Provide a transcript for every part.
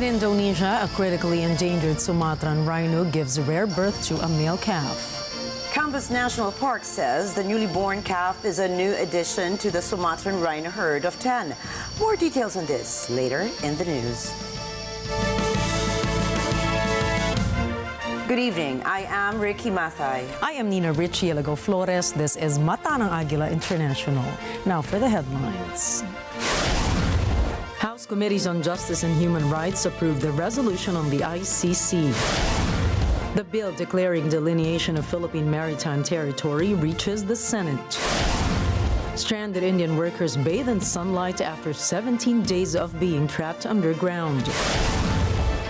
Indonesia, a critically endangered Sumatran rhino gives rare birth to a male calf. Campus National Park says the newly born calf is a new addition to the Sumatran rhino herd of 10. More details on this later in the news. Good evening. I am Ricky Mathay. I am Nina Richie Elago Flores. This is Mata ng Agila International. Now for the headlines. House Committees on Justice and Human Rights approved the resolution on the ICC. The bill declaring delineation of Philippine maritime territory reaches the Senate. Stranded Indian workers bathe in sunlight after 17 days of being trapped underground.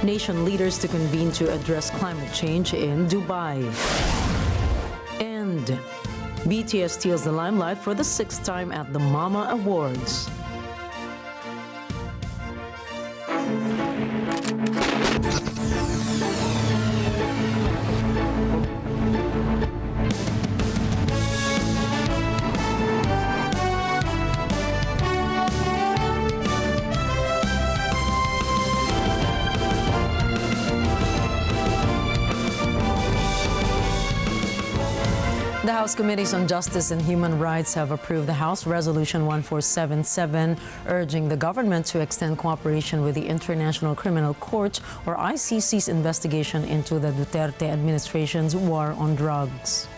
Nation leaders to convene to address climate change in Dubai. And BTS steals the limelight for the 6th time at the Mama Awards. The House Committees on Justice and Human Rights have approved the House Resolution 1477, urging the government to extend cooperation with the International Criminal Court, or ICC's investigation into the Duterte administration's war on drugs.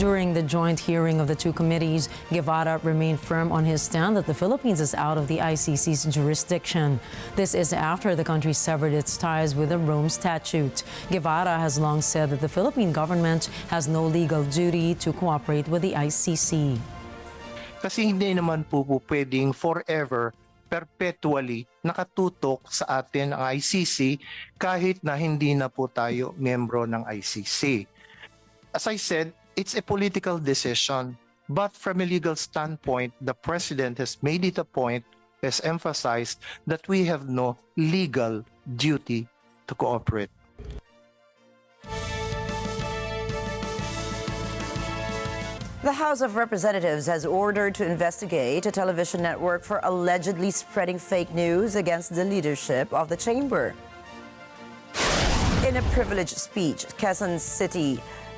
During the joint hearing of the two committees, Guevara remained firm on his stand that the Philippines is out of the ICC's jurisdiction. This is after the country severed its ties with the Rome Statute. Guevara has long said that the Philippine government has no legal duty to cooperate with the ICC. Kasi hindi naman po pwedeng forever, perpetually nakatutok sa atin ang ICC kahit na hindi na po tayo miyembro ng ICC. As I said, it's a political decision, but from a legal standpoint, the President has made it a point, has emphasized that we have no legal duty to cooperate. The House of Representatives has ordered to investigate a television network for allegedly spreading fake news against the leadership of the chamber. In a privileged speech, Quezon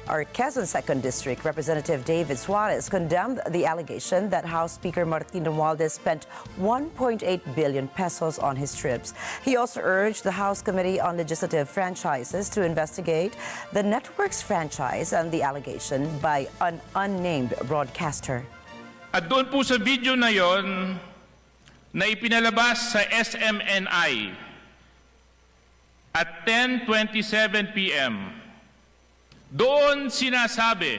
2nd District Representative David Suarez condemned the allegation that House Speaker Martin Romualdez spent 1.8 billion pesos on his trips. He also urged the House Committee on Legislative Franchises to investigate the network's franchise and the allegation by an unnamed broadcaster. At doon po sa video na yon na ipinalabas sa SMNI at 10:27 p.m., doon sinasabi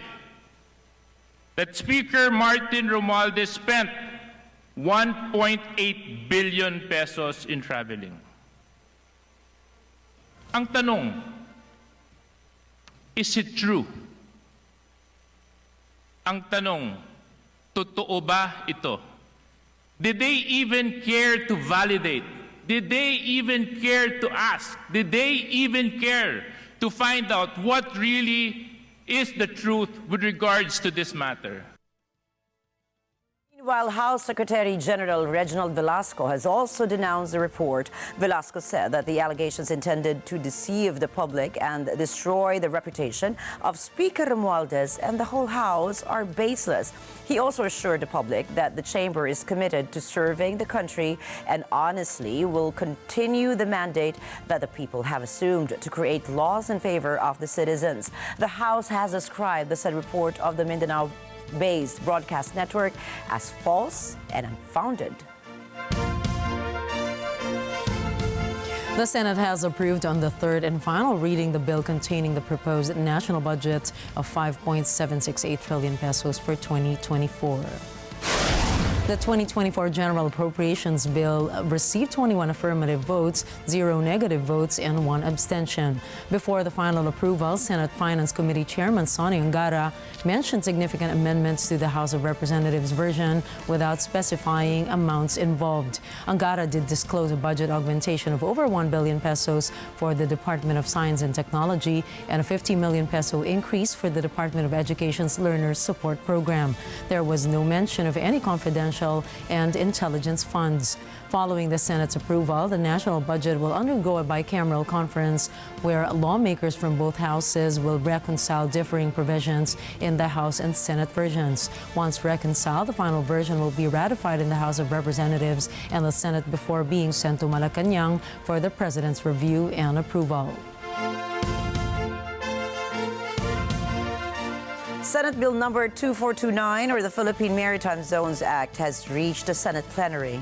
that Speaker Martin Romualdez spent 1.8 billion pesos in traveling. Ang tanong, is it true? Ang tanong, totoo ba ito? Did they even care to validate? Did they even care to ask? Did they even care to find out what really is the truth with regards to this matter? Meanwhile, House Secretary General Reginald Velasco has also denounced the report. Velasco said that the allegations intended to deceive the public and destroy the reputation of Speaker Romualdez and the whole House are baseless. He also assured the public that the chamber is committed to serving the country and honestly will continue the mandate that the people have assumed to create laws in favor of the citizens. The House has described the said report of the Mindanao-based broadcast network as false and unfounded. The Senate has approved on the third and final reading the bill containing the proposed national budget of 5.768 trillion pesos for 2024. The 2024 General Appropriations Bill received 21 affirmative votes, 0 negative votes, and 1 abstention. Before the final approval, Senate Finance Committee Chairman Sonny Angara mentioned significant amendments to the House of Representatives version without specifying amounts involved. Angara did disclose a budget augmentation of over 1 billion pesos for the Department of Science and Technology and a 50 million peso increase for the Department of Education's Learners Support Program. There was no mention of any confidential Presidential and Intelligence Funds. Following the Senate's approval, the national budget will undergo a bicameral conference where lawmakers from both houses will reconcile differing provisions in the House and Senate versions. Once reconciled, the final version will be ratified in the House of Representatives and the Senate before being sent to Malacanang for the President's review and approval. Senate Bill number 2429, or the Philippine Maritime Zones Act, has reached the Senate plenary.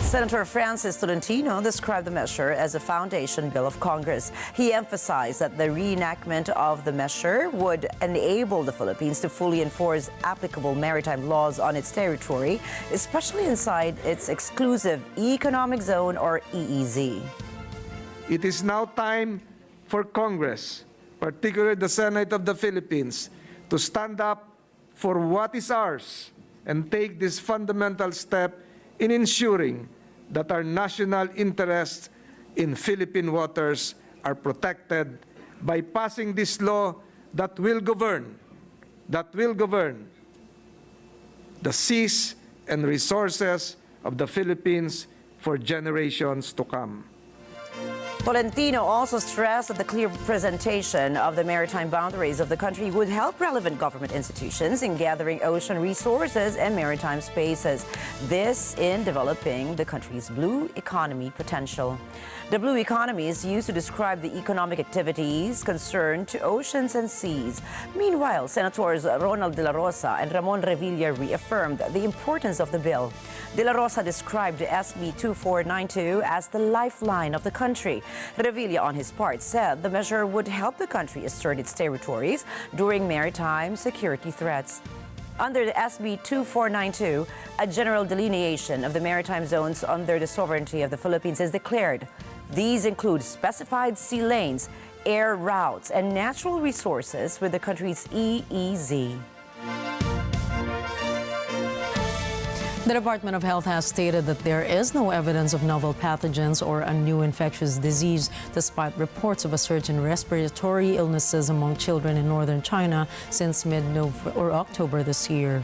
Senator Francis Tolentino described the measure as a foundation bill of Congress. He emphasized that the reenactment of the measure would enable the Philippines to fully enforce applicable maritime laws on its territory, especially inside its exclusive economic zone, or EEZ. It is now time for Congress, particularly the Senate of the Philippines, to stand up for what is ours and take this fundamental step in ensuring that our national interests in Philippine waters are protected by passing this law that will govern the seas and resources of the Philippines for generations to come. Tolentino also stressed that the clear presentation of the maritime boundaries of the country would help relevant government institutions in gathering ocean resources and maritime spaces, this in developing the country's blue economy potential. The blue economy is used to describe the economic activities concerned to oceans and seas. Meanwhile, Senators Ronald De La Rosa and Ramon Revilla reaffirmed the importance of the bill. De La Rosa described SB 2492 as the lifeline of the country. Revilla, on his part, said the measure would help the country assert its territories during maritime security threats. Under the SB 2492, a general delineation of the maritime zones under the sovereignty of the Philippines is declared. These include specified sea lanes, air routes, and natural resources with the country's EEZ. The Department of Health has stated that there is no evidence of novel pathogens or a new infectious disease, despite reports of a surge in respiratory illnesses among children in northern China since mid-October this year.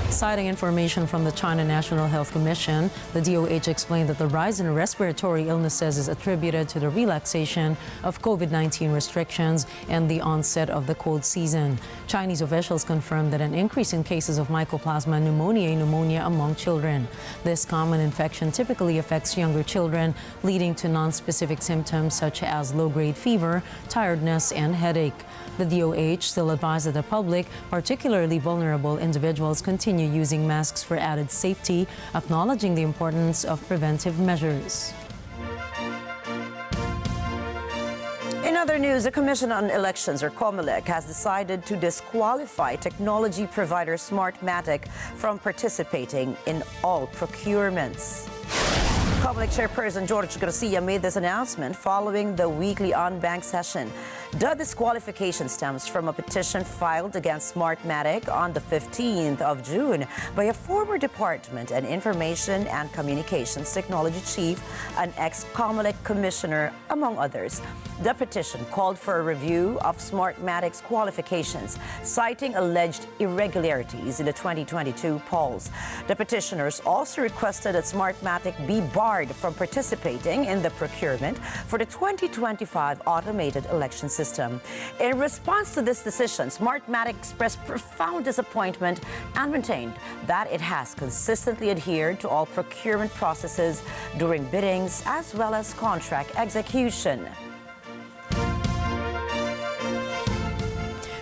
Citing information from the China National Health Commission, the DOH explained that the rise in respiratory illnesses is attributed to the relaxation of COVID-19 restrictions and the onset of the cold season. Chinese officials confirmed that an increase in cases of Mycoplasma pneumoniae among children. This common infection typically affects younger children, leading to non-specific symptoms such as low-grade fever, tiredness, and headache. The DOH still advised that the public, particularly vulnerable individuals, continue using masks for added safety, acknowledging the importance of preventive measures. In other news, the Commission on Elections, or COMELEC, has decided to disqualify technology provider Smartmatic from participating in all procurements. COMELEC Chairperson George Garcia made this announcement following the weekly on-bank session. The disqualification stems from a petition filed against Smartmatic on the 15th of June by a former Department and Information and Communications Technology Chief, an ex-COMELEC commissioner, among others. The petition called for a review of Smartmatic's qualifications, citing alleged irregularities in the 2022 polls. The petitioners also requested that Smartmatic be barred from participating in the procurement for the 2025 automated election system. In response to this decision, Smartmatic expressed profound disappointment and maintained that it has consistently adhered to all procurement processes during biddings as well as contract execution.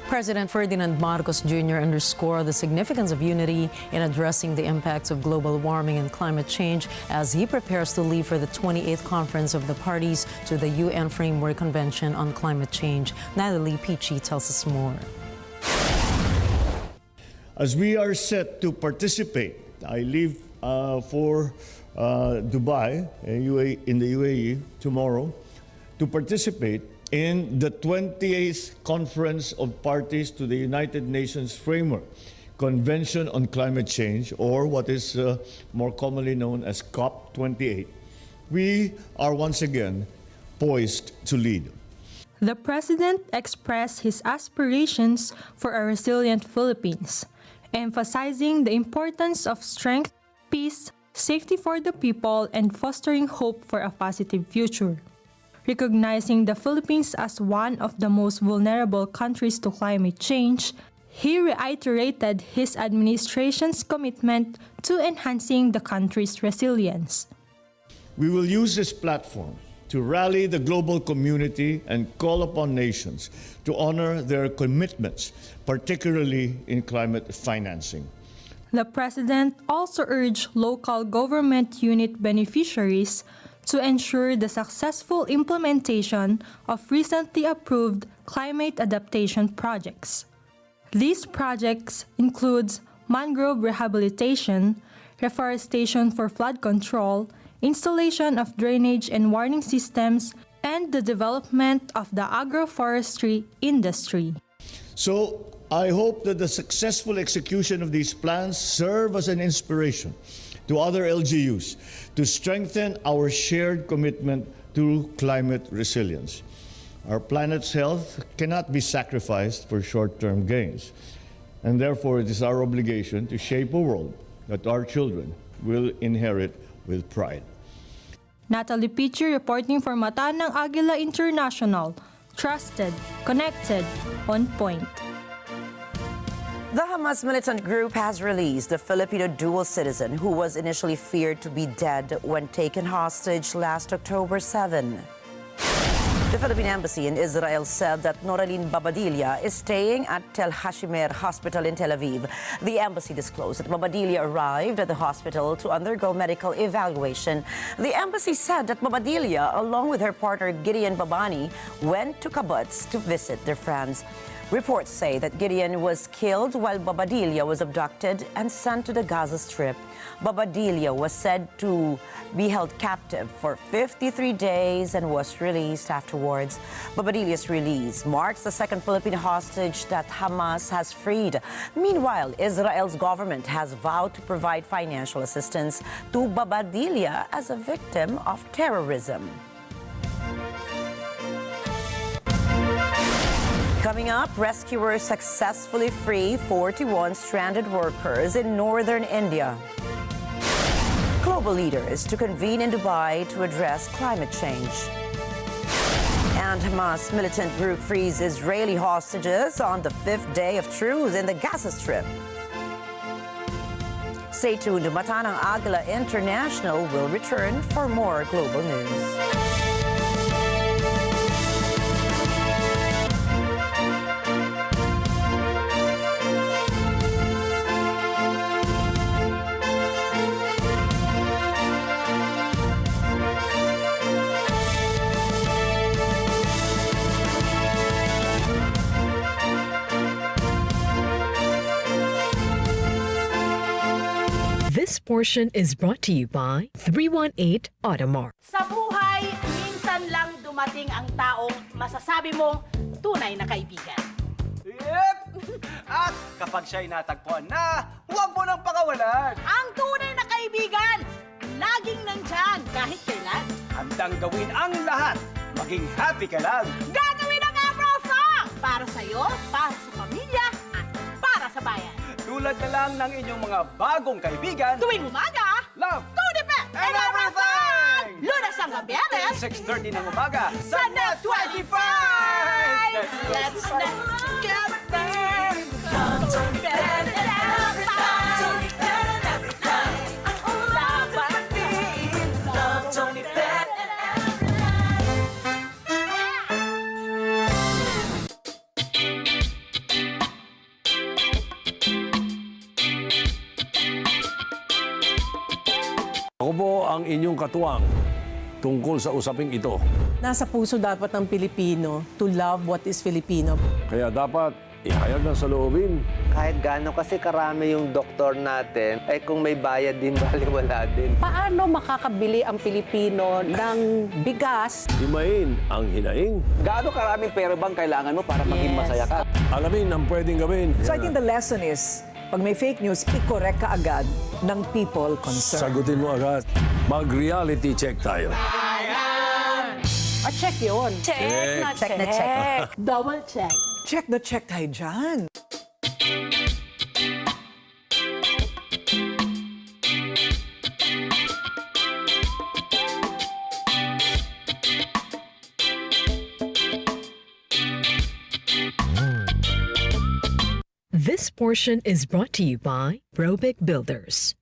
President Ferdinand Marcos Jr. underscored the significance of unity in addressing the impacts of global warming and climate change as he prepares to leave for the 28th Conference of the Parties to the UN Framework Convention on Climate Change. Natalie Pichi tells us more. As we are set to participate, I leave for Dubai in the UAE tomorrow to participate in the 28th Conference of Parties to the United Nations Framework Convention on Climate Change, or what is more commonly known as COP28. We are once again poised to lead. The President expressed his aspirations for a resilient Philippines emphasizing the importance of strength, peace, safety for the people, and fostering hope for a positive future. Recognizing the Philippines as one of the most vulnerable countries to climate change, he reiterated his administration's commitment to enhancing the country's resilience. We will use this platform to rally the global community and call upon nations to honor their commitments, particularly in climate financing. The President also urged local government unit beneficiaries to ensure the successful implementation of recently approved climate adaptation projects. These projects include mangrove rehabilitation, reforestation for flood control, installation of drainage and warning systems, and the development of the agroforestry industry. So, I hope that the successful execution of these plans serve as an inspiration to other LGUs to strengthen our shared commitment to climate resilience. Our planet's health cannot be sacrificed for short-term gains, and therefore it is our obligation to shape a world that our children will inherit with pride. Natalie Pichi reporting for Mata ng Agila International. Trusted, connected, on point. The Hamas militant group has released a Filipino dual citizen who was initially feared to be dead when taken hostage last October 7. The Philippine Embassy in Israel said that Noraline Babadilla is staying at Tel Hashimer Hospital in Tel Aviv. The embassy disclosed that Babadilla arrived at the hospital to undergo medical evaluation. The embassy said that Babadilla, along with her partner Gideon Babani, went to Kibbutz to visit their friends. Reports say that Gideon was killed while Babadilla was abducted and sent to the Gaza Strip. Babadilla was said to be held captive for 53 days and was released afterwards. Babadilla's release marks the second Filipino hostage that Hamas has freed. Meanwhile, Israel's government has vowed to provide financial assistance to Babadilla as a victim of terrorism. Coming up, rescuers successfully free 41 stranded workers in northern India. Global leaders to convene in Dubai to address climate change. And Hamas militant group frees Israeli hostages on the 5th day of truce in the Gaza Strip. Stay tuned. Mata ng Agila International will return for more global news. This portion is brought to you by 318 Automart. Sa buhay, minsan lang dumating ang taong masasabi mong tunay na kaibigan. Yep! At kapag siya'y natagpuan na, huwag mo nang pakawalan. Ang tunay na kaibigan, laging nandyan kahit kailan. Handang gawin ang lahat, maging happy ka lang. Gagawin ang Afro-Fang! Para sa'yo, para sa pamilya, at para sa bayan. Tulad na lang ng inyong mga bagong kaibigan. Tuwing umaga, Love! Tunipet And everything! Lunes hanggang Biyernes, 6:30 ng umaga sa Net 25! Let's get there! Love Tunipet and everything! Tunipet and everything! Love Tunipet! Love Tunipet and Ako po ang inyong katuwang tungkol sa usaping ito. Nasa puso dapat ng Pilipino to love what is Filipino. Kaya dapat ihayag ng saloobin. Kahit gaano kasi karami yung doktor natin, ay kung may bayad din, baliwala din. Paano makakabili ang Pilipino ng bigas? Himayin ang hinaing. Gaano karaming pera bang kailangan mo para maging masaya ka? Alamin ang pwedeng gawin. So I think the lesson is, pag may fake news, i-correct ka agad ng people concerned. Sagutin mo agad. Mag-reality check tayo. Check yun. Check. Check na check. Double check. Check the check tayo dyan. This portion is brought to you by Robic Builders.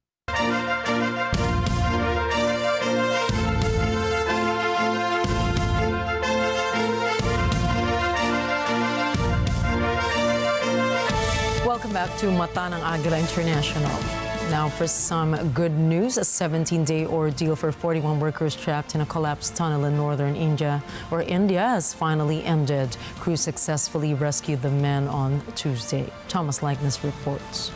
Welcome back to Mata ng Agila International. Now for some good news, a 17-day ordeal for 41 workers trapped in a collapsed tunnel in northern India has finally ended. Crews successfully rescued the men on Tuesday. Thomas Likeness reports.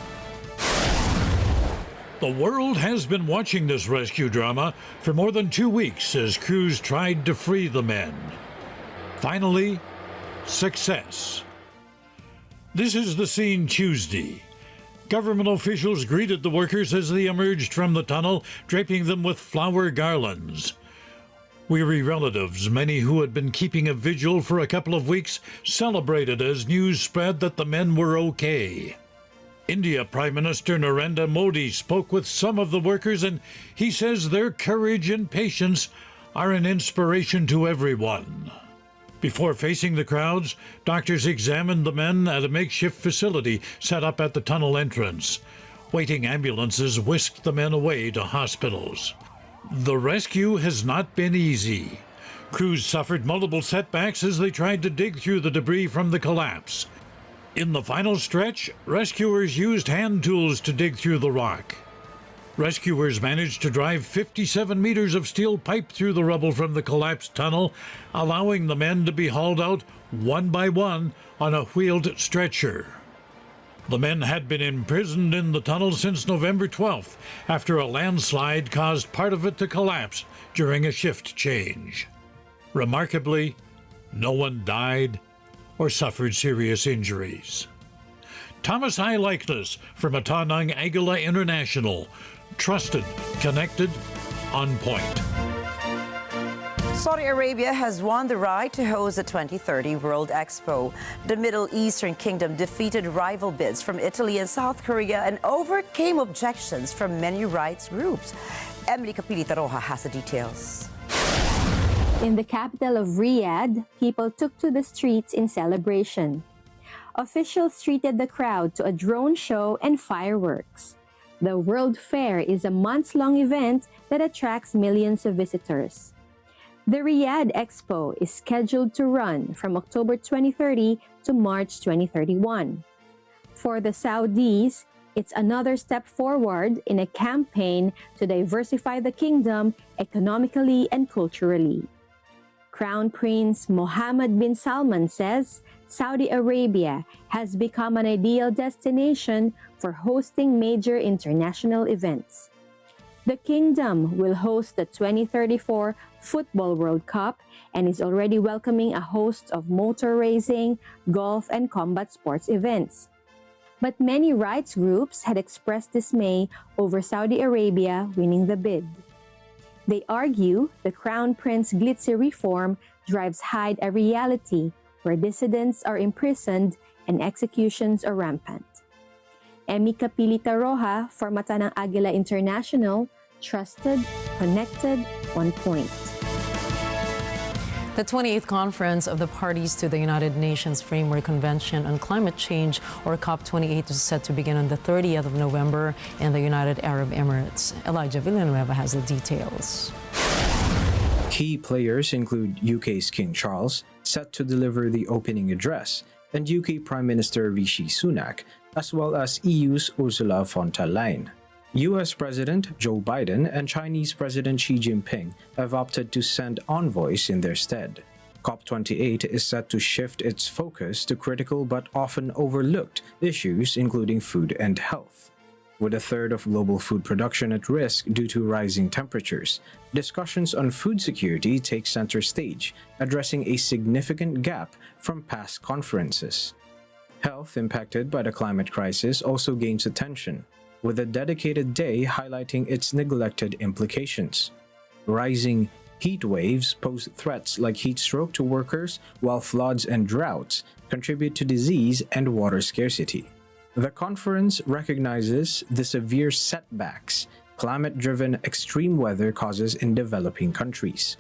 The world has been watching this rescue drama for more than 2 weeks as crews tried to free the men. Finally, success. This is the scene Tuesday. Government officials greeted the workers as they emerged from the tunnel, draping them with flower garlands. Weary relatives, many who had been keeping a vigil for a couple of weeks, celebrated as news spread that the men were okay. India Prime Minister Narendra Modi spoke with some of the workers, and he says their courage and patience are an inspiration to everyone. Before facing the crowds, doctors examined the men at a makeshift facility set up at the tunnel entrance. Waiting ambulances whisked the men away to hospitals. The rescue has not been easy. Crews suffered multiple setbacks as they tried to dig through the debris from the collapse. In the final stretch, rescuers used hand tools to dig through the rock. Rescuers managed to drive 57 meters of steel pipe through the rubble from the collapsed tunnel, allowing the men to be hauled out one by one on a wheeled stretcher. The men had been imprisoned in the tunnel since November 12th after a landslide caused part of it to collapse during a shift change. Remarkably, no one died or suffered serious injuries. Thomas I. Likeness from Mata ng Agila International. Trusted, connected, on point. Saudi Arabia has won the right to host the 2030 World Expo. The Middle Eastern kingdom defeated rival bids from Italy and South Korea and overcame objections from many rights groups. Emily Capilita-Roja has the details. In the capital of Riyadh, people took to the streets in celebration. Officials treated the crowd to a drone show and fireworks. The World Fair is a months-long event that attracts millions of visitors. The Riyadh Expo is scheduled to run from October 2030 to March 2031. For the Saudis, it's another step forward in a campaign to diversify the kingdom economically and culturally. Crown Prince Mohammed bin Salman says Saudi Arabia has become an ideal destination for hosting major international events. The kingdom will host the 2034 Football World Cup and is already welcoming a host of motor racing, golf, and combat sports events. But many rights groups had expressed dismay over Saudi Arabia winning the bid. They argue the Crown Prince glitzy reform drives hide a reality where dissidents are imprisoned and executions are rampant. Emmy Capilita-Roja for Mata ng Agila International, trusted, connected, on point. The 28th conference of the parties to the United Nations Framework Convention on Climate Change, or COP28, is set to begin on the 30th of November in the United Arab Emirates. Elijah Villanueva has the details. Key players include UK's King Charles, set to deliver the opening address, and UK Prime Minister Rishi Sunak, as well as EU's Ursula von der Leyen. US President Joe Biden and Chinese President Xi Jinping have opted to send envoys in their stead. COP28 is set to shift its focus to critical but often overlooked issues including food and health. With a third of global food production at risk due to rising temperatures, discussions on food security take center stage, addressing a significant gap from past conferences. Health impacted by the climate crisis also gains attention, with a dedicated day highlighting its neglected implications. Rising heat waves pose threats like heat stroke to workers, while floods and droughts contribute to disease and water scarcity. The conference recognizes the severe setbacks climate-driven extreme weather causes in developing countries.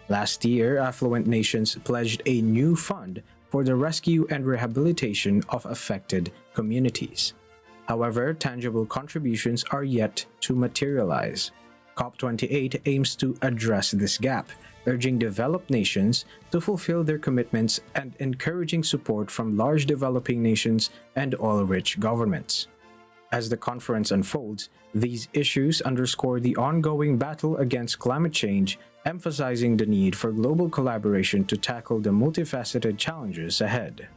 Last year, affluent nations pledged a new fund for the rescue and rehabilitation of affected communities. However, tangible contributions are yet to materialize. COP28 aims to address this gap, urging developed nations to fulfill their commitments and encouraging support from large developing nations and oil-rich governments. As the conference unfolds, these issues underscore the ongoing battle against climate change, emphasizing the need for global collaboration to tackle the multifaceted challenges ahead.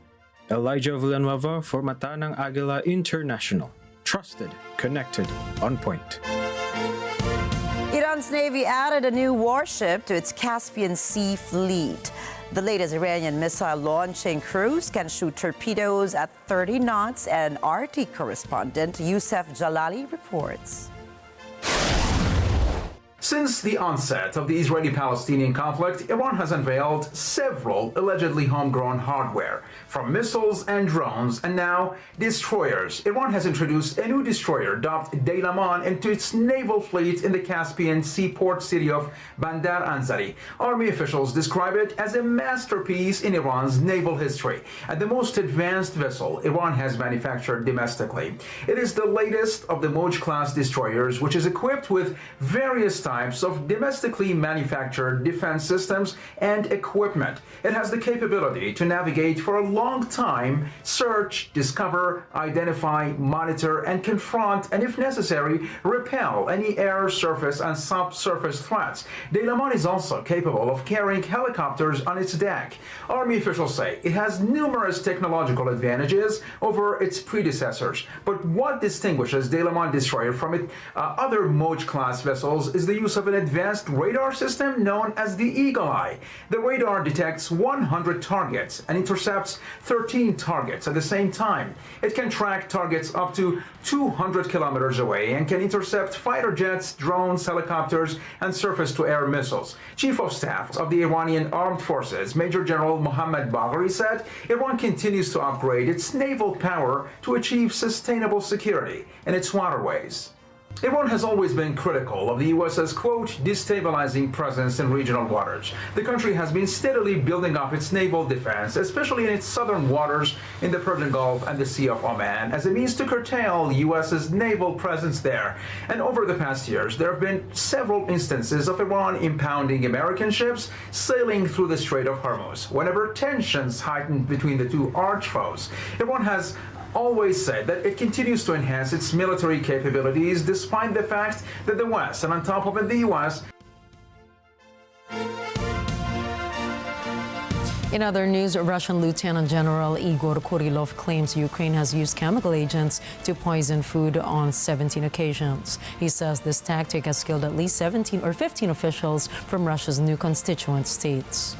Elijah Villanueva for Mata ng Agila International. Trusted, connected, on point. Iran's Navy added a new warship to its Caspian Sea fleet. The latest Iranian missile launching cruise can shoot torpedoes at 30 knots, and RT correspondent Youssef Jalali reports. Since the onset of the Israeli-Palestinian conflict, Iran has unveiled several allegedly homegrown hardware, from missiles and drones, and now destroyers. Iran has introduced a new destroyer dubbed Daylaman into its naval fleet in the Caspian seaport city of Bandar Anzali. Army officials describe it as a masterpiece in Iran's naval history and the most advanced vessel Iran has manufactured domestically. It is the latest of the Moj-class destroyers, which is equipped with various types of domestically manufactured defense systems and equipment. It has the capability to navigate for a long time, search, discover, identify, monitor, and confront, and if necessary, repel any air, surface, and subsurface threats. Daylaman is also capable of carrying helicopters on its deck. Army officials say it has numerous technological advantages over its predecessors. But what distinguishes Daylaman destroyer from other Moj-class vessels is the use of an advanced radar system known as the Eagle Eye. The radar detects 100 targets and intercepts 13 targets at the same time. It can track targets up to 200 kilometers away and can intercept fighter jets, drones, helicopters, and surface-to-air missiles. Chief of Staff of the Iranian Armed Forces, Major General Mohammad Bagheri, said Iran continues to upgrade its naval power to achieve sustainable security in its waterways. Iran has always been critical of the U.S.'s, quote, destabilizing presence in regional waters. The country has been steadily building up its naval defense, especially in its southern waters in the Persian Gulf and the Sea of Oman, as a means to curtail U.S.'s naval presence there. And over the past years, there have been several instances of Iran impounding American ships sailing through the Strait of Hormuz. Whenever tensions heightened between the two arch foes, Iran has always said that it continues to enhance its military capabilities despite the fact that the West, and on top of it the U.S. In other news, Russian Lieutenant General Igor Kurilov claims Ukraine has used chemical agents to poison food on 17 occasions. He says this tactic has killed at least 17 or 15 officials from Russia's new constituent states.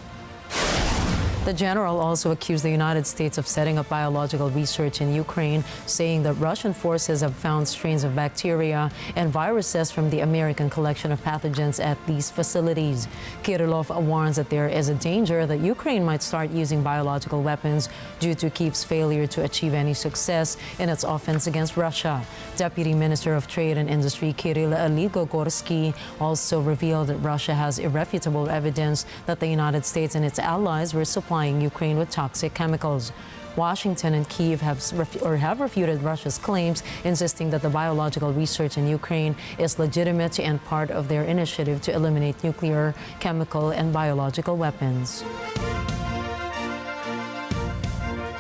The general also accused the United States of setting up biological research in Ukraine, saying that Russian forces have found strains of bacteria and viruses from the American collection of pathogens at these facilities. Kirillov warns that there is a danger that Ukraine might start using biological weapons due to Kyiv's failure to achieve any success in its offense against Russia. Deputy Minister of Trade and Industry Kirill Ligogorsky also revealed that Russia has irrefutable evidence that the United States and its allies were supplying Ukraine with toxic chemicals. Washington and Kyiv have refuted Russia's claims, insisting that the biological research in Ukraine is legitimate and part of their initiative to eliminate nuclear, chemical, and biological weapons.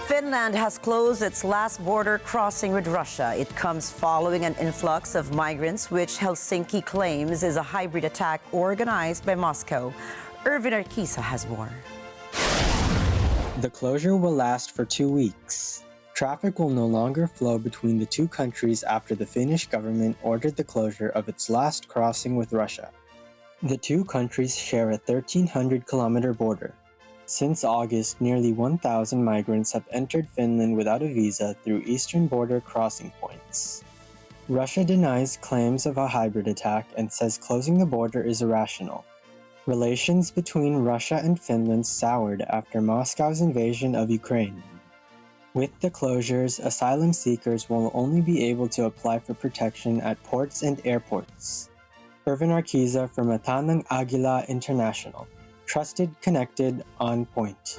Finland has closed its last border crossing with Russia. It comes following an influx of migrants, which Helsinki claims is a hybrid attack organized by Moscow. Irvin Arquiza has more. The closure will last for 2 weeks. Traffic will no longer flow between the two countries after the Finnish government ordered the closure of its last crossing with Russia. The two countries share a 1,300-kilometer border. Since August, nearly 1,000 migrants have entered Finland without a visa through eastern border crossing points. Russia denies claims of a hybrid attack and says closing the border is irrational. Relations between Russia and Finland soured after Moscow's invasion of Ukraine. With the closures, asylum seekers will only be able to apply for protection at ports and airports. Irvin Arquiza for Mata ng Agila International. Trusted, connected, on point.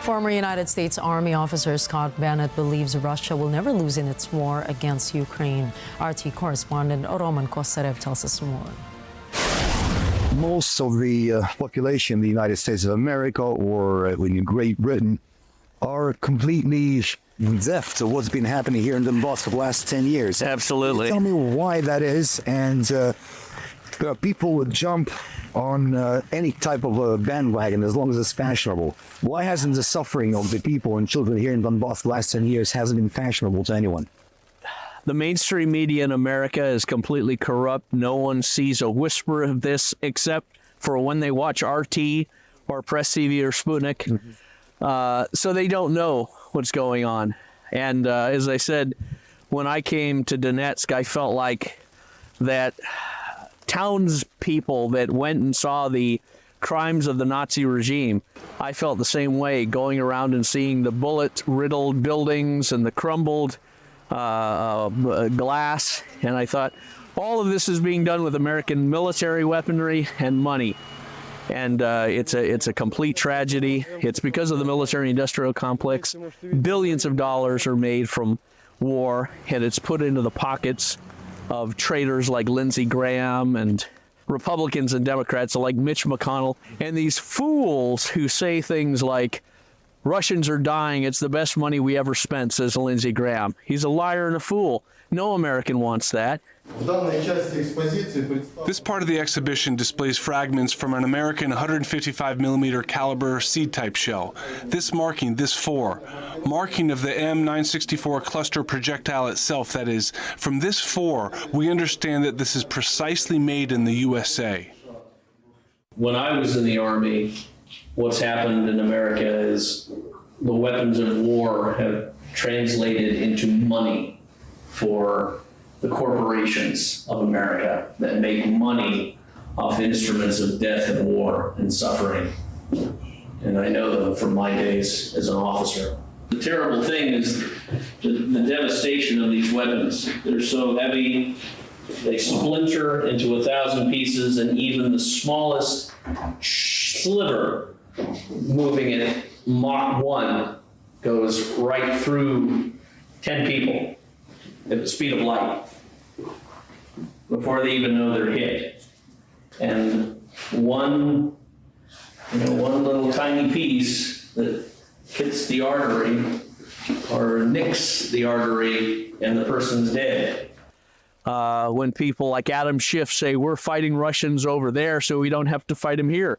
Former United States Army officer Scott Bennett believes Russia will never lose in its war against Ukraine. RT correspondent Roman Kosarev tells us more. Most of the population in the United States of America or in Great Britain are completely deaf to what's been happening here in Donbass for the last 10 years. Absolutely. Tell me why that is, and people would jump on any type of a bandwagon as long as it's fashionable. Why hasn't the suffering of the people and children here in Donbass the last 10 years hasn't been fashionable to anyone? The mainstream media in America is completely corrupt. No one sees a whisper of this except for when they watch RT or Press TV or Sputnik. So they don't know what's going on. And as I said, when I came to Donetsk, I felt like that townspeople that went and saw the crimes of the Nazi regime, I felt the same way going around and seeing the bullet-riddled buildings and the crumbled glass, and I thought all of this is being done with American military weaponry and money, and it's a complete tragedy. It's because of the military-industrial complex. Billions of dollars are made from war, and it's put into the pockets of traitors like Lindsey Graham and Republicans and Democrats like Mitch McConnell, and these fools who say things like, Russians are dying, it's the best money we ever spent, says Lindsey Graham. He's a liar and a fool. No American wants that. This part of the exhibition displays fragments from an American 155mm caliber seed-type shell. This marking, this 4, marking of the M964 cluster projectile itself, that is, from this 4, we understand that this is precisely made in the USA. When I was in the Army, what's happened in America is the weapons of war have translated into money for the corporations of America that make money off instruments of death and war and suffering. And I know them from my days as an officer. The terrible thing is the devastation of these weapons. They're so heavy, they splinter into 1,000 pieces, and even the smallest sliver moving at Mach 1 goes right through 10 people at the speed of light before they even know they're hit. And one little tiny piece that hits the artery or nicks the artery and the person's dead. When people like Adam Schiff say, we're fighting Russians over there so we don't have to fight them here.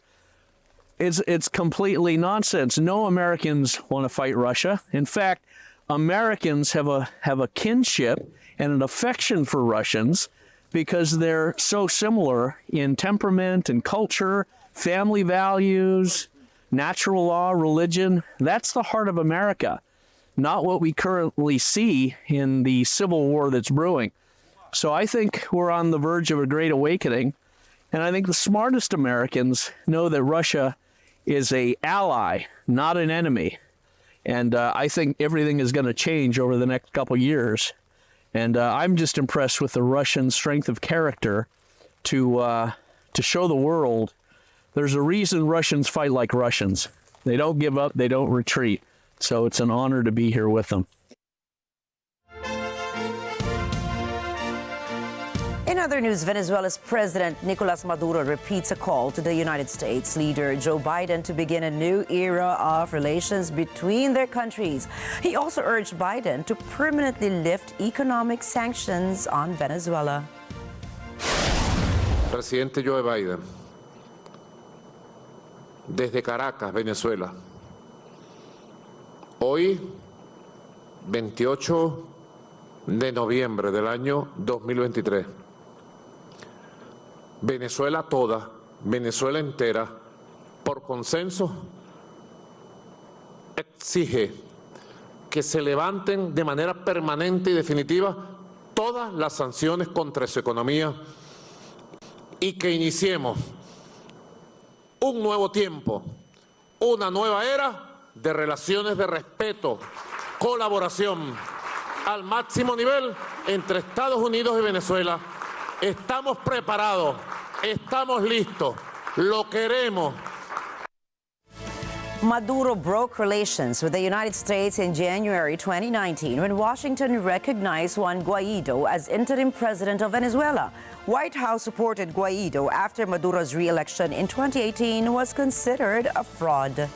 It's completely nonsense. No Americans want to fight Russia. In fact, Americans have a kinship and an affection for Russians because they're so similar in temperament and culture, family values, natural law, religion. That's the heart of America, not what we currently see in the civil war that's brewing. So I think we're on the verge of a great awakening, and I think the smartest Americans know that Russia is an ally, not an enemy. And I think everything is going to change over the next couple years. And I'm just impressed with the Russian strength of character to show the world there's a reason Russians fight like Russians. They don't give up, they don't retreat. So it's an honor to be here with them. In other news, Venezuela's President Nicolas Maduro repeats a call to the United States leader Joe Biden to begin a new era of relations between their countries. He also urged Biden to permanently lift economic sanctions on Venezuela. Presidente Joe Biden, desde Caracas, Venezuela. Hoy, 28 de noviembre del año 2023. Venezuela toda, Venezuela entera, por consenso, exige que se levanten de manera permanente y definitiva todas las sanciones contra su economía y que iniciemos un nuevo tiempo, una nueva era de relaciones de respeto, colaboración al máximo nivel entre Estados Unidos y Venezuela. Estamos preparados, estamos listos, lo queremos. Maduro broke relations with the United States in January 2019 when Washington recognized Juan Guaido as interim president of Venezuela. White House supported Guaido after Maduro's re-election in 2018 was considered a fraud.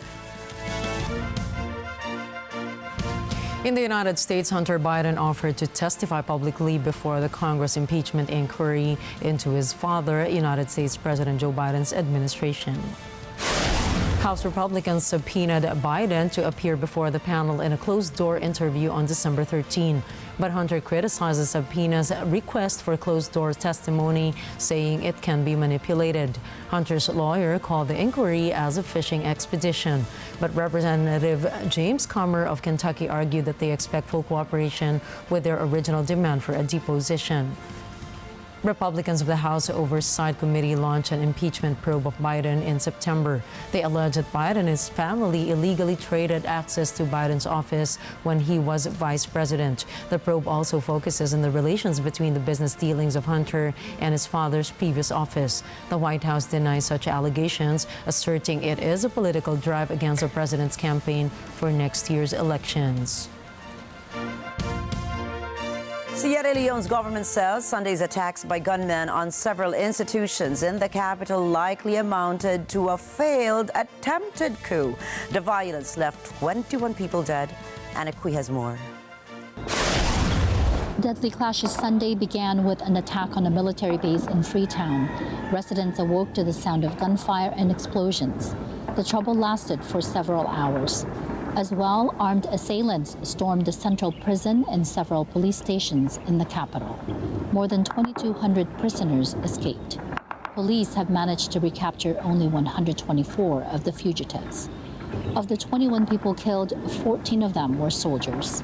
In the United States, Hunter Biden offered to testify publicly before the Congress impeachment inquiry into his father, United States President Joe Biden's administration. House Republicans subpoenaed Biden to appear before the panel in a closed-door interview on December 13. But Hunter criticized the subpoena's request for closed-door testimony, saying it can be manipulated. Hunter's lawyer called the inquiry as a fishing expedition. But Representative James Comer of Kentucky argued that they expect full cooperation with their original demand for a deposition. Republicans of the House Oversight Committee launched an impeachment probe of Biden in September. They allege that Biden and his family illegally traded access to Biden's office when he was vice president. The probe also focuses on the relations between the business dealings of Hunter and his father's previous office. The White House denies such allegations, asserting it is a political drive against the president's campaign for next year's elections. Sierra Leone's government says Sunday's attacks by gunmen on several institutions in the capital likely amounted to a failed attempted coup. The violence left 21 people dead. Anna Kui has more. Deadly clashes Sunday began with an attack on a military base in Freetown. Residents awoke to the sound of gunfire and explosions. The trouble lasted for several hours. As well, armed assailants stormed the central prison and several police stations in the capital. More than 2,200 prisoners escaped. Police have managed to recapture only 124 of the fugitives. Of the 21 people killed, 14 of them were soldiers.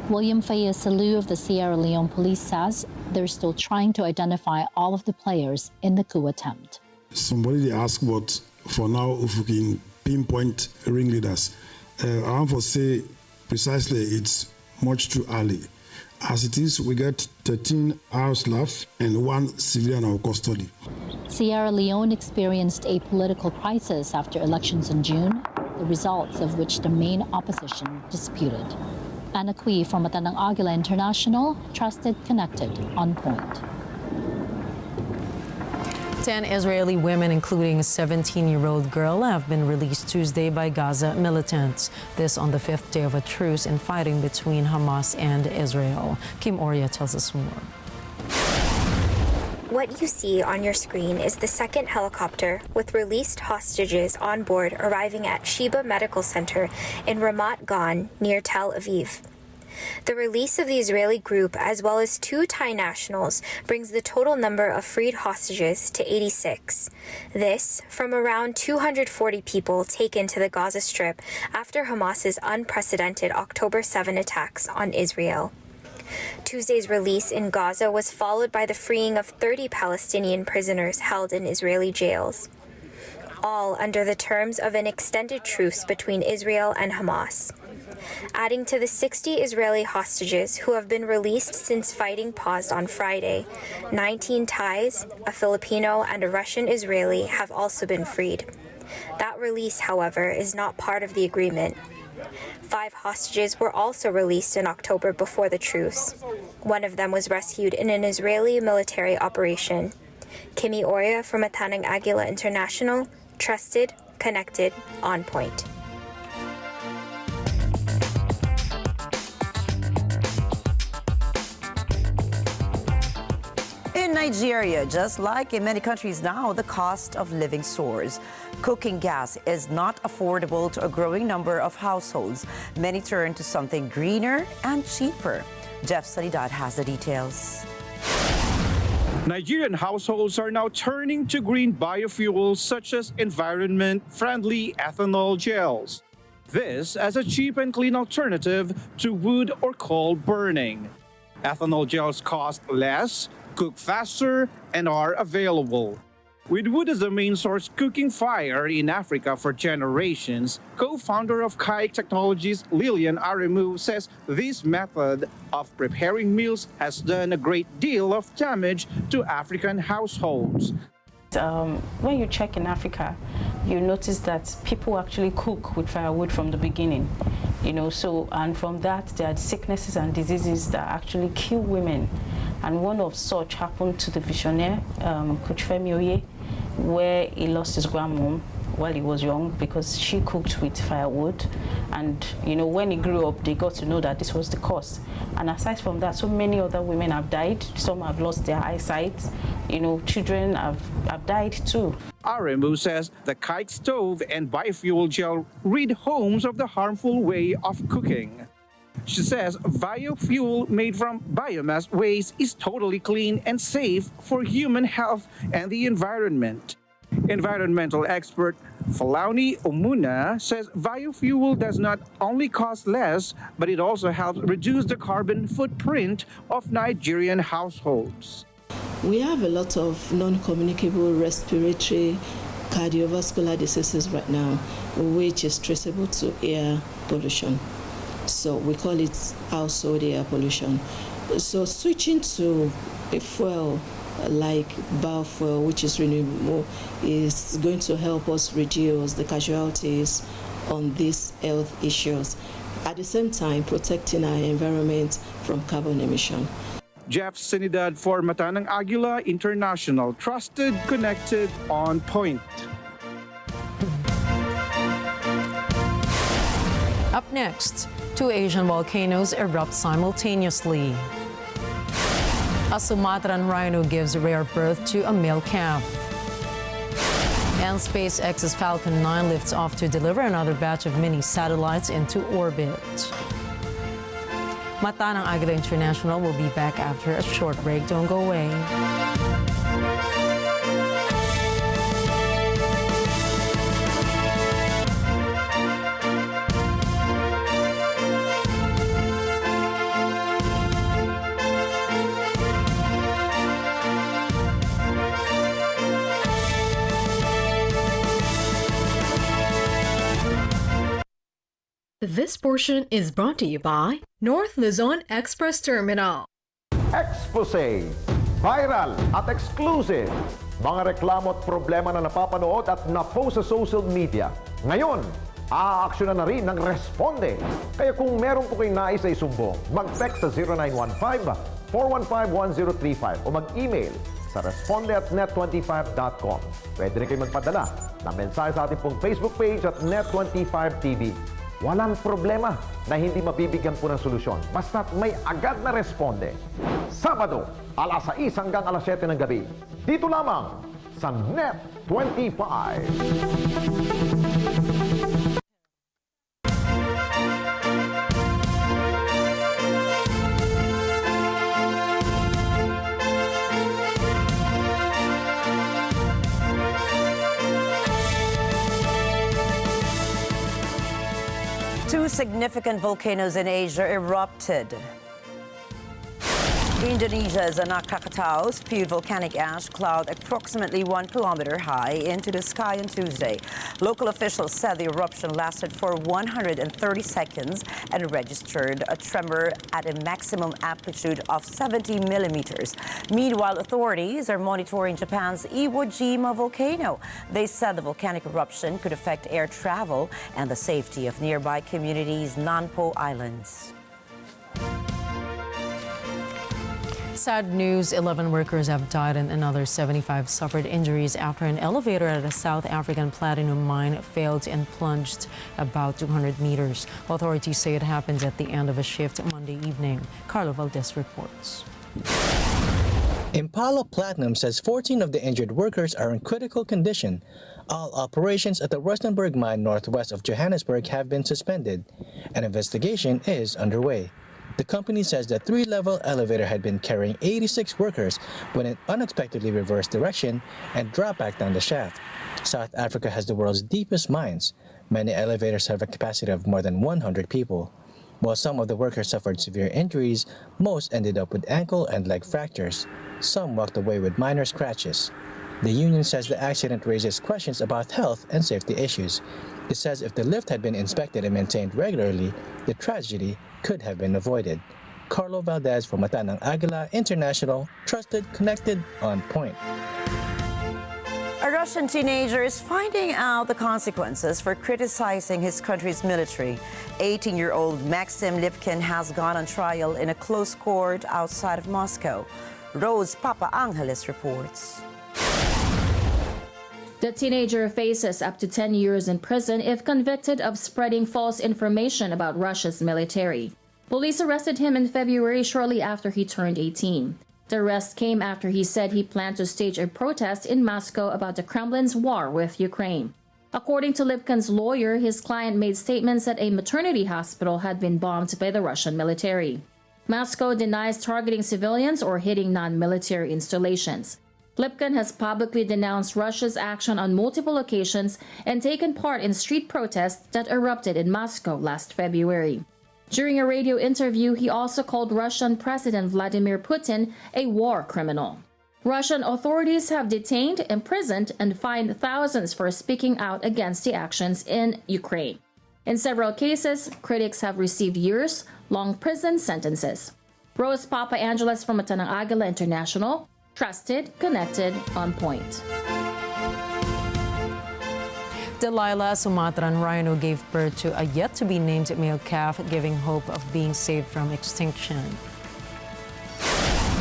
William Faye Salu of the Sierra Leone Police says they're still trying to identify all of the players in the coup attempt. Somebody asked what, for now, if we can pinpoint ringleaders. I want to say precisely it's much too early. As it is, we get 13 hours left and 1 civilian in custody. Sierra Leone experienced a political crisis after elections in June, the results of which the main opposition disputed. Anna Kui from Agila International, trusted, connected, on point. 10 Israeli women, including a 17-year-old girl, have been released Tuesday by Gaza militants. This on the 5th day of a truce in fighting between Hamas and Israel. Kim Oria tells us more. What you see on your screen is the second helicopter with released hostages on board arriving at Sheba Medical Center in Ramat Gan near Tel Aviv. The release of the Israeli group, as well as 2 Thai nationals, brings the total number of freed hostages to 86. This from around 240 people taken to the Gaza Strip after Hamas's unprecedented October 7 attacks on Israel. Tuesday's release in Gaza was followed by the freeing of 30 Palestinian prisoners held in Israeli jails, all under the terms of an extended truce between Israel and Hamas. Adding to the 60 Israeli hostages who have been released since fighting paused on Friday, 19 Thais, a Filipino, and a Russian Israeli have also been freed. That release, however, is not part of the agreement. 5 hostages were also released in October before the truce. One of them was rescued in an Israeli military operation. Kimi Oria from Atanang Agila International, trusted, connected, on point. In Nigeria, just like in many countries now, the cost of living soars. Cooking gas is not affordable to a growing number of households. Many turn to something greener and cheaper. Jeff Salidad has the details. Nigerian households are now turning to green biofuels such as environment-friendly ethanol gels. This as a cheap and clean alternative to wood or coal burning. Ethanol gels cost less, cook faster, and are available. With wood as the main source cooking fire in Africa for generations, co-founder of Kaik Technologies, Lilian Aremu, says this method of preparing meals has done a great deal of damage to African households. When you check in Africa, you notice that people actually cook with firewood from the beginning. So, and from that, there are sicknesses and diseases that actually kill women. And one of such happened to the visionaire, Coach Femi Oye, where he lost his grandmom while he was young because she cooked with firewood. And, when he grew up, they got to know that this was the cause. And aside from that, so many other women have died. Some have lost their eyesight. Children have died too. RMO says the kite stove and biofuel gel rid homes of the harmful way of cooking. She says biofuel made from biomass waste is totally clean and safe for human health and the environment. Environmental expert Falauni Omuna says biofuel does not only cost less, but it also helps reduce the carbon footprint of Nigerian households. We have a lot of non-communicable respiratory cardiovascular diseases right now, which is traceable to air pollution. So we call it household air pollution. So switching to a fuel like biofuel, which is renewable, is going to help us reduce the casualties on these health issues, at the same time protecting our environment from carbon emission. Jeff Sinidad for Matanang Agila International, trusted, connected, on point. Up next, 2 Asian volcanoes erupt simultaneously. A Sumatran rhino gives rare birth to a male calf. And SpaceX's Falcon 9 lifts off to deliver another batch of mini satellites into orbit. Matanang Agila International will be back after a short break. Don't go away. This portion is brought to you by North Luzon Express Terminal. Expose, viral at exclusive. Mga reklamo at problema na napapanood at na-post sa social media. Ngayon, aaksyonan na rin ng Responde. Kaya kung meron po kayong nais na isumbong, mag-text sa 0915-415-1035 o mag-email sa responde@net25.com. Pwede rin kayo magpadala ng mensahe sa ating pong Facebook page at Net25TV. Walang problema na hindi mabibigyan po ng solusyon. Basta't may agad na responde. Sabado, alas 6 hanggang alas 7 ng gabi. Dito lamang sa Net25. Two significant volcanoes in Asia erupted. Indonesia's Anak Krakatau spewed volcanic ash cloud approximately 1 kilometer high into the sky on Tuesday. Local officials said the eruption lasted for 130 seconds and registered a tremor at a maximum amplitude of 70 millimeters. Meanwhile, authorities are monitoring Japan's Iwo Jima volcano. They said the volcanic eruption could affect air travel and the safety of nearby communities' Nanpo Islands. Sad news, 11 workers have died and another 75 suffered injuries after an elevator at a South African platinum mine failed and plunged about 200 meters. Authorities say it happened at the end of a shift Monday evening. Carlo Valdez reports. Impala Platinum says 14 of the injured workers are in critical condition. All operations at the Rustenburg mine northwest of Johannesburg have been suspended. An investigation is underway. The company says the 3-level elevator had been carrying 86 workers when it unexpectedly reversed direction and dropped back down the shaft. South Africa has the world's deepest mines. Many elevators have a capacity of more than 100 people. While some of the workers suffered severe injuries, most ended up with ankle and leg fractures. Some walked away with minor scratches. The union says the accident raises questions about health and safety issues. It says if the lift had been inspected and maintained regularly, the tragedy could have been avoided. Carlo Valdez for Matanang Agila International, trusted, connected, on point. A Russian teenager is finding out the consequences for criticizing his country's military. 18-year-old Maxim Lipkin has gone on trial in a closed court outside of Moscow. Rose Papa Angeles reports. The teenager faces up to 10 years in prison if convicted of spreading false information about Russia's military. Police arrested him in February shortly after he turned 18. The arrest came after he said he planned to stage a protest in Moscow about the Kremlin's war with Ukraine. According to Lipkin's lawyer, his client made statements that a maternity hospital had been bombed by the Russian military. Moscow denies targeting civilians or hitting non-military installations. Lipkin has publicly denounced Russia's action on multiple occasions and taken part in street protests that erupted in Moscow last February. During a radio interview, he also called Russian President Vladimir Putin a war criminal. Russian authorities have detained, imprisoned, and fined thousands for speaking out against the actions in Ukraine. In several cases, critics have received years-long prison sentences. Rose Papa Angeles from Agila International, trusted, connected, on point. Delilah, Sumatran Rhino, gave birth to a yet-to-be-named male calf, giving hope of being saved from extinction.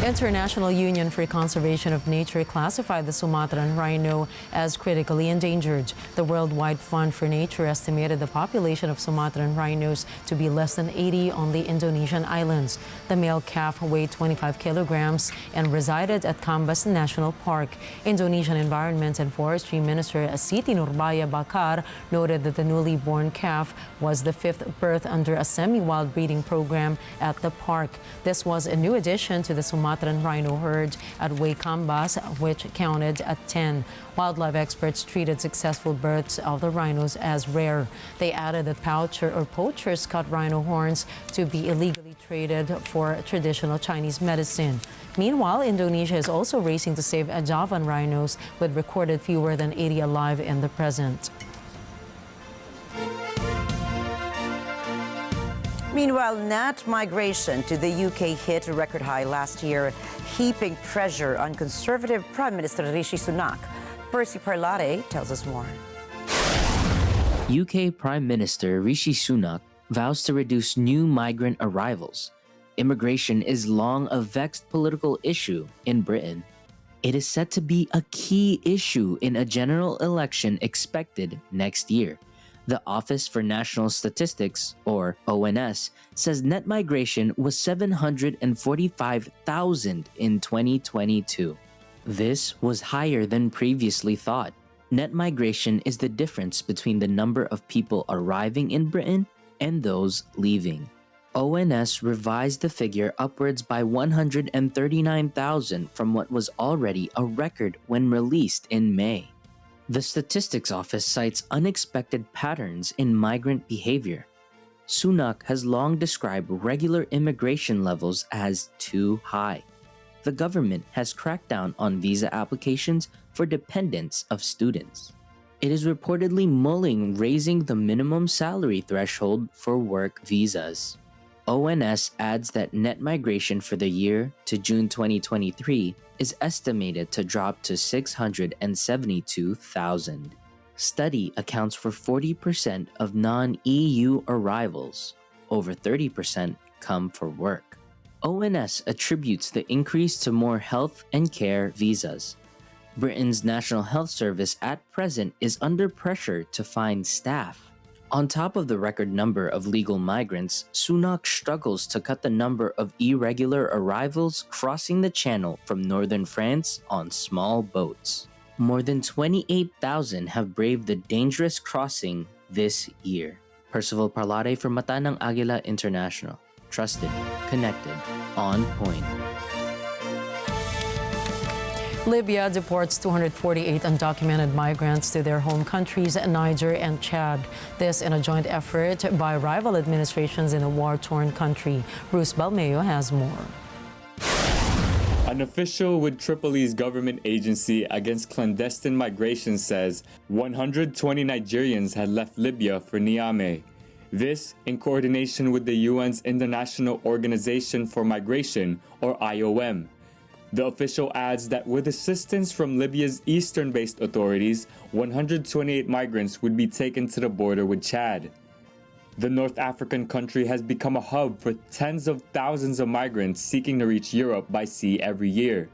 International Union for Conservation of Nature classified the Sumatran rhino as critically endangered. The Worldwide Fund for Nature estimated the population of Sumatran rhinos to be less than 80 on the Indonesian islands. The male calf weighed 25 kilograms and resided at Cambas National Park. Indonesian Environment and Forestry Minister Siti Nurbaya Bakar noted that the newly born calf was the fifth birth under a semi-wild breeding program at the park. This was a new addition to the Sumatran rhino herd at Cambas, which counted at 10. Wildlife experts treated successful births of the rhinos as rare. They added that poachers cut rhino horns to be illegally traded for traditional Chinese medicine. Meanwhile, Indonesia is also racing to save Javan rhinos, with recorded fewer than 80 alive in the present. Meanwhile, net migration to the UK hit a record high last year, heaping pressure on Conservative Prime Minister Rishi Sunak. Percy Parlare tells us more. UK Prime Minister Rishi Sunak vows to reduce new migrant arrivals. Immigration is long a vexed political issue in Britain. It is set to be a key issue in a general election expected next year. The Office for National Statistics, or ONS, says net migration was 745,000 in 2022. This was higher than previously thought. Net migration is the difference between the number of people arriving in Britain and those leaving. ONS revised the figure upwards by 139,000 from what was already a record when released in May. The Statistics Office cites unexpected patterns in migrant behavior. Sunak has long described regular immigration levels as too high. The government has cracked down on visa applications for dependents of students. It is reportedly mulling raising the minimum salary threshold for work visas. ONS adds that net migration for the year to June 2023 is estimated to drop to 672,000. Study accounts for 40% of non-EU arrivals. Over 30% come for work. ONS attributes the increase to more health and care visas. Britain's National Health Service at present is under pressure to find staff. On top of the record number of legal migrants, Sunak struggles to cut the number of irregular arrivals crossing the channel from northern France on small boats. More than 28,000 have braved the dangerous crossing this year. Percival Parlare for Agila International. Trusted, connected, on point. Libya deports 248 undocumented migrants to their home countries, Niger and Chad. This in a joint effort by rival administrations in the war-torn country. Bruce Balmeo has more. An official with Tripoli's government agency against clandestine migration says 120 Nigerians had left Libya for Niamey. This in coordination with the UN's International Organization for Migration, or IOM. The official adds that with assistance from Libya's eastern-based authorities, 128 migrants would be taken to the border with Chad. The North African country has become a hub for tens of thousands of migrants seeking to reach Europe by sea every year.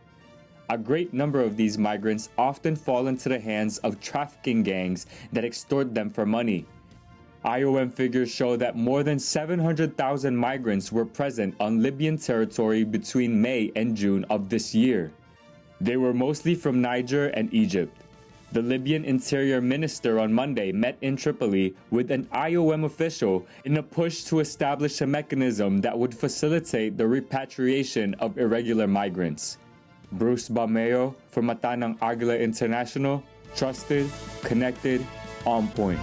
A great number of these migrants often fall into the hands of trafficking gangs that extort them for money. IOM figures show that more than 700,000 migrants were present on Libyan territory between May and June of this year. They were mostly from Niger and Egypt. The Libyan Interior Minister on Monday met in Tripoli with an IOM official in a push to establish a mechanism that would facilitate the repatriation of irregular migrants. Bruce Bameo for Mata ng Agila International, trusted, connected, on point.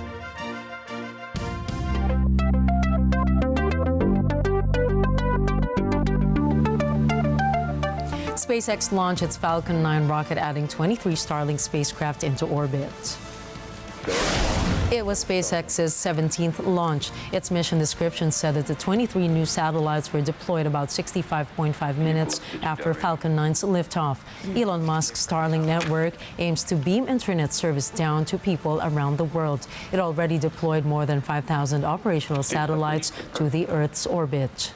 SpaceX launched its Falcon 9 rocket, adding 23 Starlink spacecraft into orbit. It was SpaceX's 17th launch. Its mission description said that the 23 new satellites were deployed about 65.5 minutes after Falcon 9's liftoff. Elon Musk's Starlink network aims to beam internet service down to people around the world. It already deployed more than 5,000 operational satellites to the Earth's orbit.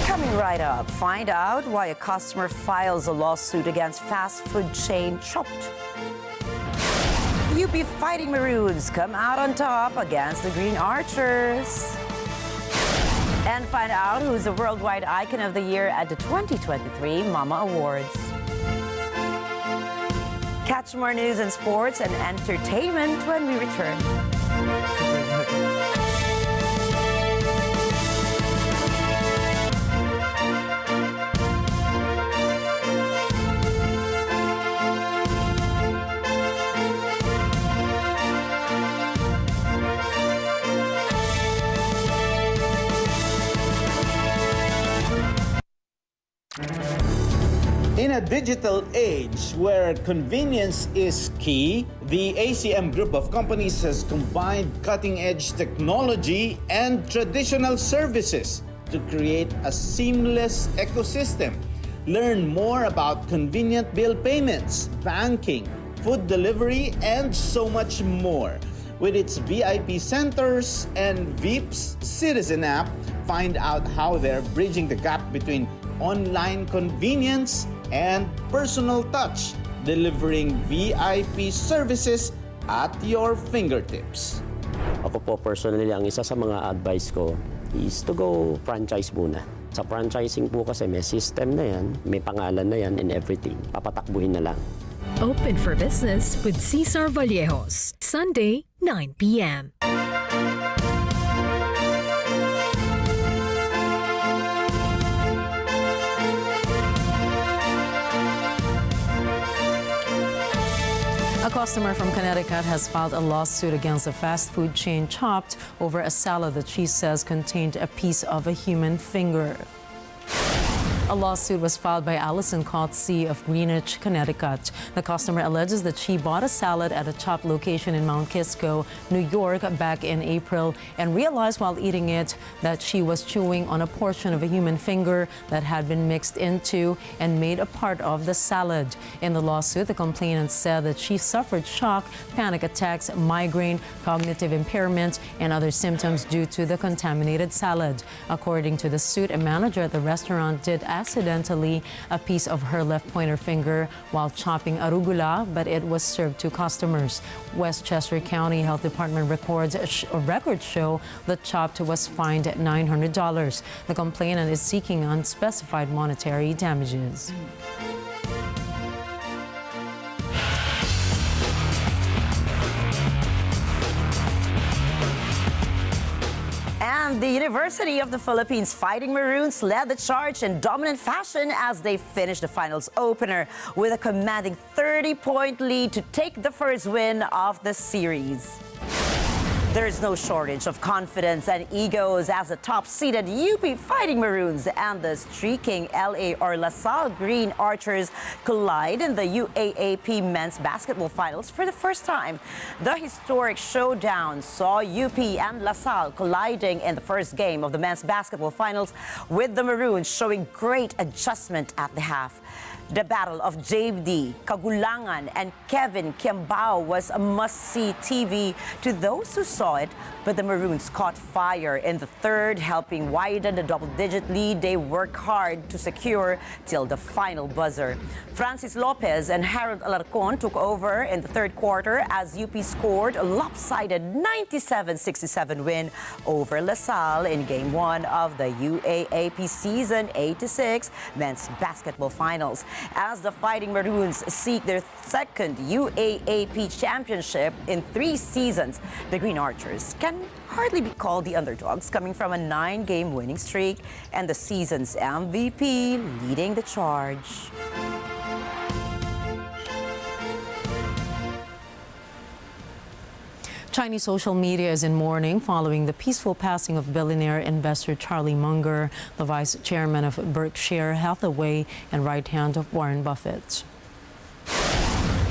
Coming right up, find out why a customer files a lawsuit against fast food chain Chopped. UP Fighting Maroons come out on top against the Green Archers. And find out who's the worldwide icon of the year at the 2023 Mama Awards. Catch more news and sports and entertainment when we return. In a digital age where convenience is key, the ACM group of companies has combined cutting-edge technology and traditional services to create a seamless ecosystem. Learn more about convenient bill payments, banking, food delivery, and so much more. With its VIP centers and VIPs Citizen app, find out how they're bridging the gap between online convenience and personal touch, delivering VIP services at your fingertips. Ako po personally, ang isa sa mga advice ko is to go franchise muna. Sa franchising po kasi may system na yan, may pangalan na yan and everything. Papatakbuhin na lang. Open for Business with Cesar Vallejos, Sunday, 9 p.m. A customer from Connecticut has filed a lawsuit against the fast food chain Chopped over a salad that she says contained a piece of a human finger. A lawsuit was filed by Allison Coetzee of Greenwich, Connecticut. The customer alleges that she bought a salad at a Chopped location in Mount Kisco, New York, back in April and realized while eating it that she was chewing on a portion of a human finger that had been mixed into and made a part of the salad. In the lawsuit, the complainant said that she suffered shock, panic attacks, migraine, cognitive impairment, and other symptoms due to the contaminated salad. According to the suit, a manager at the restaurant did accidentally a piece of her left pointer finger while chopping arugula, but it was served to customers. Westchester County Health Department records show that Chopped was fined $900. The complainant is seeking unspecified monetary damages. And the University of the Philippines Fighting Maroons led the charge in dominant fashion as they finished the finals opener with a commanding 30-point lead to take the first win of the series. There's no shortage of confidence and egos as the top-seeded UP Fighting Maroons and the streaking LA or LaSalle Green Archers collide in the UAAP men's basketball finals for the first time. The historic showdown saw UP and LaSalle colliding in the first game of the men's basketball finals, with the Maroons showing great adjustment at the half. The battle of JD, Kagulangan, and Kevin Kiambao was a must-see TV to those who saw it, but the Maroons caught fire in the third, helping widen the double-digit lead they worked hard to secure till the final buzzer. Francis Lopez and Harold Alarcon took over in the third quarter as UP scored a lopsided 97-67 win over LaSalle in Game 1 of the UAAP Season 8-6 men's basketball finals. As the Fighting Maroons seek their second UAAP championship in 3 seasons, the Green Archers can hardly be called the underdogs, coming from a 9-game winning streak and the season's MVP leading the charge. Chinese social media is in mourning following the peaceful passing of billionaire investor Charlie Munger, the vice chairman of Berkshire Hathaway and right hand of Warren Buffett.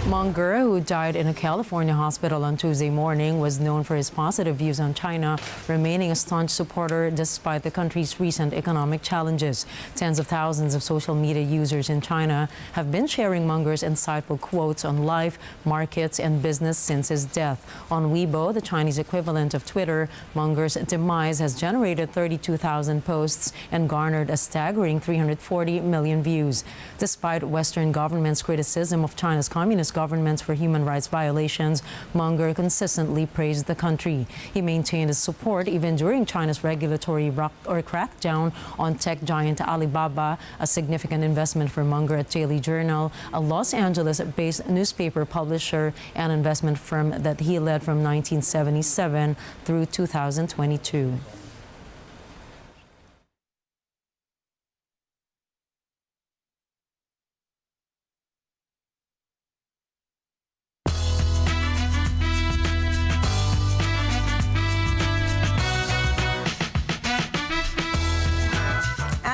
Munger, who died in a California hospital on Tuesday morning, was known for his positive views on China, remaining a staunch supporter despite the country's recent economic challenges. Tens of thousands of social media users in China have been sharing Munger's insightful quotes on life, markets, and business since his death. On Weibo, the Chinese equivalent of Twitter, Munger's demise has generated 32,000 posts and garnered a staggering 340 million views. Despite Western governments' criticism of China's communist governments for human rights violations, Munger consistently praised the country. He maintained his support even during China's regulatory crackdown on tech giant Alibaba, a significant investment for Munger at Daily Journal, a Los Angeles-based newspaper publisher and investment firm that he led from 1977 through 2022.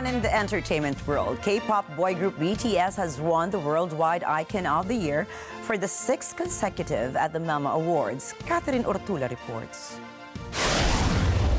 In the entertainment world, K-pop boy group BTS has won the Worldwide Icon of the Year for the 6th consecutive at the Mama Awards. Catherine Ortula reports.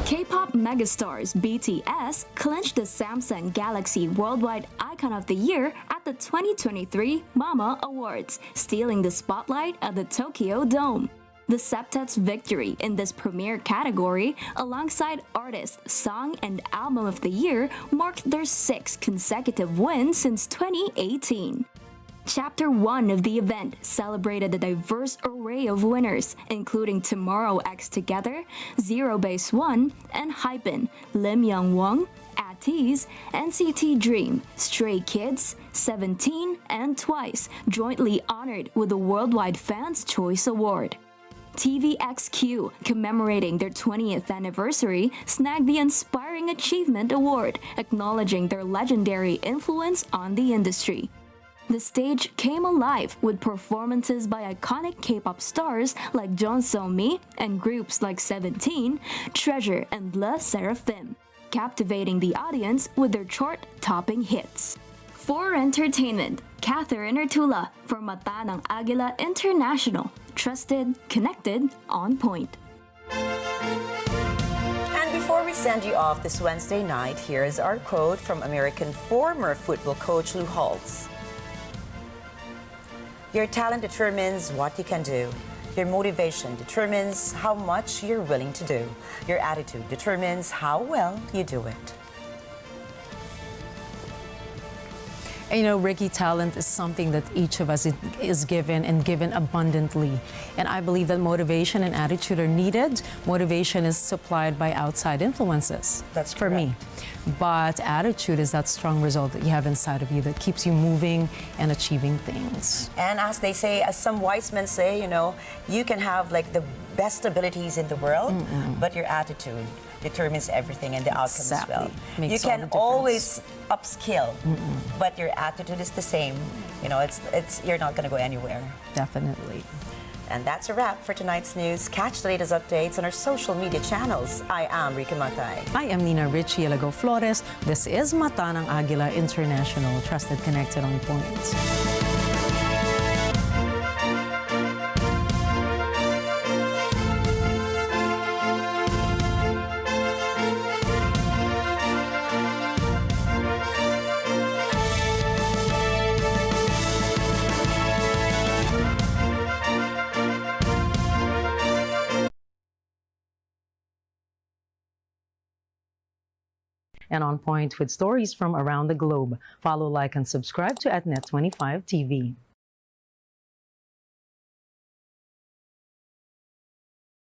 K-pop megastars BTS clinched the Samsung Galaxy Worldwide Icon of the Year at the 2023 Mama Awards, stealing the spotlight at the Tokyo Dome. The septet's victory in this premier category, alongside Artist, Song, and Album of the Year, marked their 6th consecutive win since 2018. Chapter 1 of the event celebrated a diverse array of winners, including Tomorrow X Together, Zero Base One, and Hypen, Lim Young Won, At Ease, NCT Dream, Stray Kids, 17, and Twice, jointly honored with the Worldwide Fans' Choice Award. TVXQ, commemorating their 20th anniversary, snagged the Inspiring Achievement Award, acknowledging their legendary influence on the industry. The stage came alive with performances by iconic K-pop stars like Jeon So-mi and groups like 17, Treasure, and Le Seraphim, captivating the audience with their chart-topping hits. For entertainment, Catherine Ortula for Mata ng Agila International. Trusted, connected, on point. And before we send you off this Wednesday night, here's our quote from American former football coach Lou Holtz. Your talent determines what you can do. Your motivation determines how much you're willing to do. Your attitude determines how well you do it. And, you know, Ricky, talent is something that each of us is given and given abundantly. And I believe that motivation and attitude are needed. Motivation is supplied by outside influences. That's for me. But attitude is that strong result that you have inside of you that keeps you moving and achieving things. And as they say, as some wise men say, you know, you can have like the best abilities in the world, but your attitude determines everything and the outcome as well. You can always upskill, but your attitude is the same. You know, it's you're not going to go anywhere. Definitely. And that's a wrap for tonight's news. Catch the latest updates on our social media channels. I am Rica Matay. I am Nina Richie Elago Flores. This is Mata ng Agila International, trusted, connected, on point. And on point with stories from around the globe. Follow, like, and subscribe to @Net25 TV.